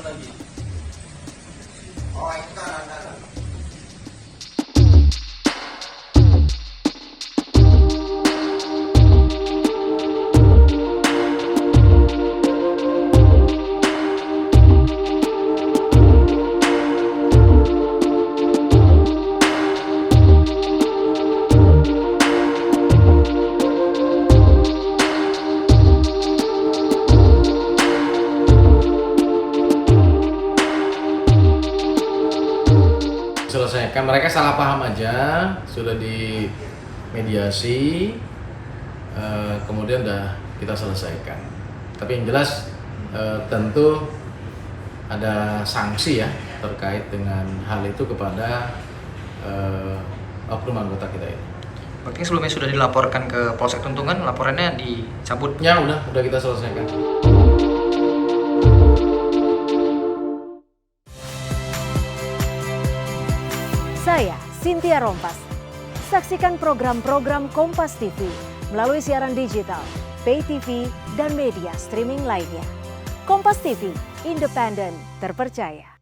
lagi. Oh, itu kanan. Selesaikan, mereka salah paham aja, sudah dimediasi, kemudian udah kita selesaikan. Tapi yang jelas tentu ada sanksi ya terkait dengan hal itu kepada oknum anggota kita ini. Berarti sebelumnya sudah dilaporkan ke Polsek Tuntungan, laporannya dicabut? Ya udah kita selesaikan. Saya Cynthia Rompas. Saksikan program-program Kompas TV melalui siaran digital, pay TV, dan media streaming lainnya. Kompas TV, independen, terpercaya.